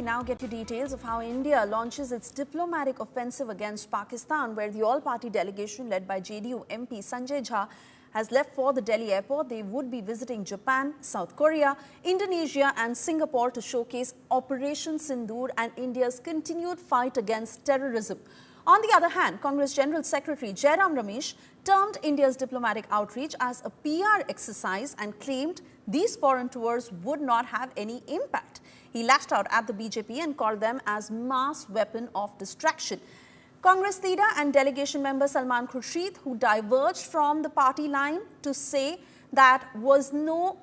now get you details of how India launches its diplomatic offensive against Pakistan, where the all-party delegation led by JDU MP Sanjay Jha has left for the Delhi airport. They would be visiting Japan, South Korea, Indonesia and Singapore to showcase Operation Sindoor and India's continued fight against terrorism. On the other hand, Congress General Secretary Jairam Ramesh termed India's diplomatic outreach as a PR exercise and claimed these foreign tours would not have any impact. He lashed out at the BJP and called them as mass weapon of distraction. Congress leader and delegation member Salman Khurshid, who diverged from the party line to say that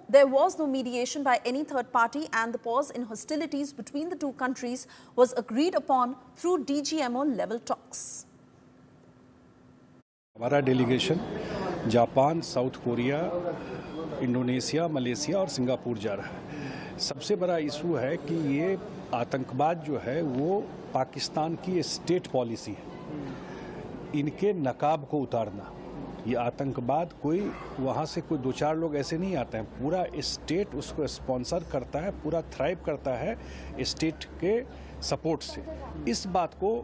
there was no mediation by any third party and the pause in hostilities between the two countries was agreed upon through DGMO level talks. हमारा delegation Japan, south Korea, Indonesia, Malaysia और Singapore जा रहा है। सबसे बड़ा issue है कि ये आतंकवाद जो है वो पाकिस्तान की स्टेट पॉलिसी है, इनके नकाब को उतारना। ये आतंकवाद कोई वहाँ से कोई दो चार लोग ऐसे नहीं आते हैं, पूरा स्टेट उसको स्पॉन्सर करता है, पूरा थ्राइव करता है स्टेट के सपोर्ट से। इस बात को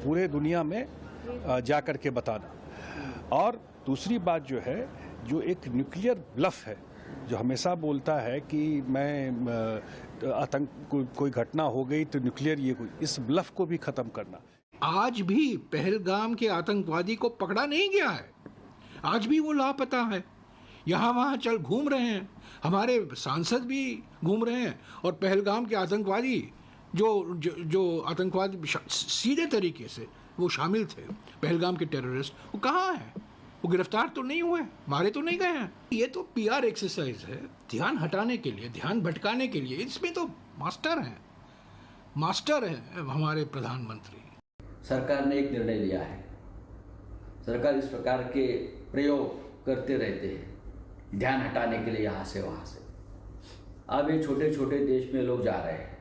पूरे दुनिया में जा कर के बताना। और दूसरी बात जो है, जो एक न्यूक्लियर ब्लफ है, जो हमेशा बोलता है कि मैं आतंक कोई घटना हो गई तो न्यूक्लियर ये कोई, इस ब्लफ को भी खत्म करना। आज भी पहलगाम के आतंकवादी को पकड़ा नहीं गया है, आज भी वो लापता है, यहाँ वहाँ चल घूम रहे हैं, हमारे सांसद भी घूम रहे हैं। और पहलगाम के आतंकवादी जो आतंकवादी सीधे तरीके से वो शामिल थे, पहलगाम के टेररिस्ट, वो कहाँ हैं? वो गिरफ्तार तो नहीं हुए, मारे तो नहीं गए हैं। ये तो PR एक्सरसाइज है, ध्यान हटाने के लिए, ध्यान भटकाने के लिए। इसमें तो मास्टर हैं हमारे प्रधानमंत्री। सरकार ने एक निर्णय लिया है, सरकार इस प्रकार के प्रयोग करते रहते हैं ध्यान हटाने के लिए यहाँ से वहाँ से। अब ये छोटे छोटे देश में लोग जा रहे हैं,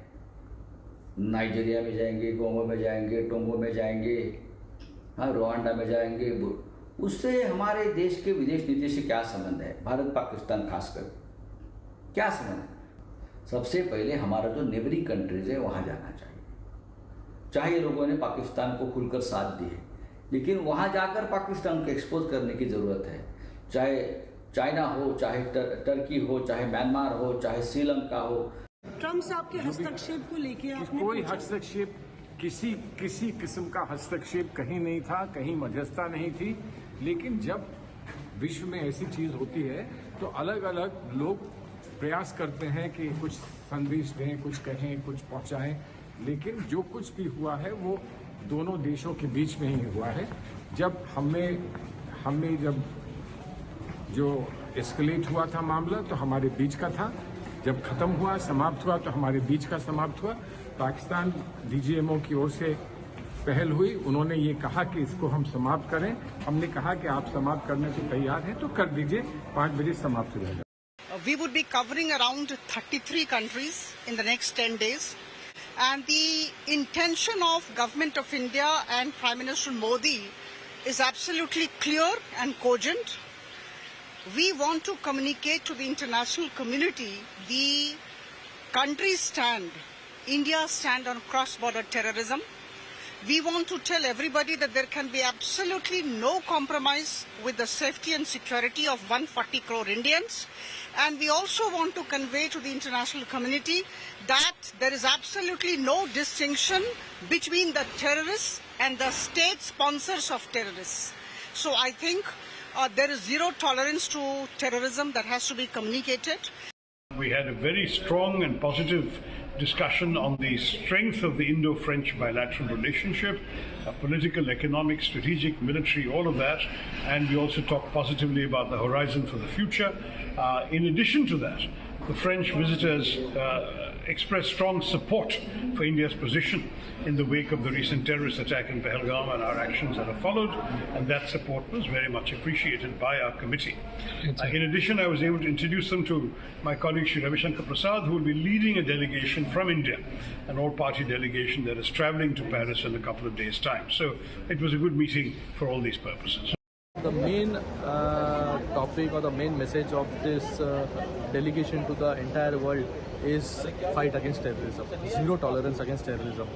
नाइजीरिया में जाएंगे, गोंगो में जाएंगे, टोंगो में जाएंगे, हाँ रुवांडा में जाएंगे। उससे हमारे देश के विदेश नीति से क्या संबंध है? भारत पाकिस्तान खासकर क्या संबंध है? सबसे पहले हमारा जो नेबरिंग कंट्रीज है वहाँ जाना चाहिए। चाहे लोगों ने पाकिस्तान को खुलकर साथ दी है, लेकिन वहाँ जाकर पाकिस्तान को एक्सपोज करने की ज़रूरत है। चाहे चाइना हो, चाहे टर्की हो, चाहे म्यांमार हो, चाहे श्रीलंका हो। ट्रम्प साहब के हस्तक्षेप को लेके आपने कोई हस्तक्षेप, किसी किस्म का हस्तक्षेप कहीं नहीं था, कहीं मध्यस्थता नहीं थी। लेकिन जब विश्व में ऐसी चीज होती है तो अलग अलग लोग प्रयास करते हैं कि कुछ संदेश दें, कुछ कहें, कुछ पहुंचाएं। लेकिन जो कुछ भी हुआ है वो दोनों देशों के बीच में ही हुआ है। जब हमने जब जो एस्केलेट हुआ था मामला तो हमारे बीच का था, जब खत्म हुआ, समाप्त हुआ तो हमारे बीच का समाप्त हुआ। पाकिस्तान DGMO की ओर से पहल हुई, उन्होंने ये कहा कि इसको हम समाप्त करें। हमने कहा कि आप समाप्त करने को तैयार हैं तो कर दीजिए, 5 बजे समाप्त हो जाएगा। We would be covering around 33 countries in the next 10 days. And the intention of Government of India and Prime Minister Modi is absolutely clear and cogent. We want to communicate to the international community the country's stand, India's stand on cross-border terrorism. We want to tell everybody that there can be absolutely no compromise with the safety and security of 140 crore Indians. And we also want to convey to the international community that there is absolutely no distinction between the terrorists and the state sponsors of terrorists. So I think there is zero tolerance to terrorism that has to be communicated. We had a very strong and positive discussion on the strength of the Indo-French bilateral relationship, political, economic, strategic, military, all of that. And we also talked positively about the horizon for the future. In addition to that, the French visitors expressed strong support for India's position in the wake of the recent terrorist attack in Pahalgam and our actions that have followed, and that support was very much appreciated by our committee. In addition, I was able to introduce them to my colleague Shri Ravi Shankar Prasad, who will be leading a delegation from India, an all-party delegation that is travelling to Paris in a couple of days' time. So it was a good meeting for all these purposes. The main topic or the main message of this delegation to the entire world is fight against terrorism, zero tolerance against terrorism.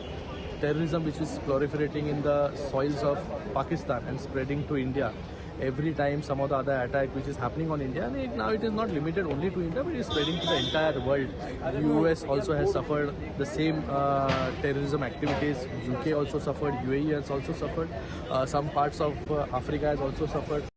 Terrorism which is proliferating in the soils of Pakistan and spreading to India. Every time some of the other attack which is happening on India, and now it is not limited only to India, but it is spreading to the entire world. The US also has suffered the same terrorism activities. UK also suffered, UAE has also suffered, some parts of Africa has also suffered.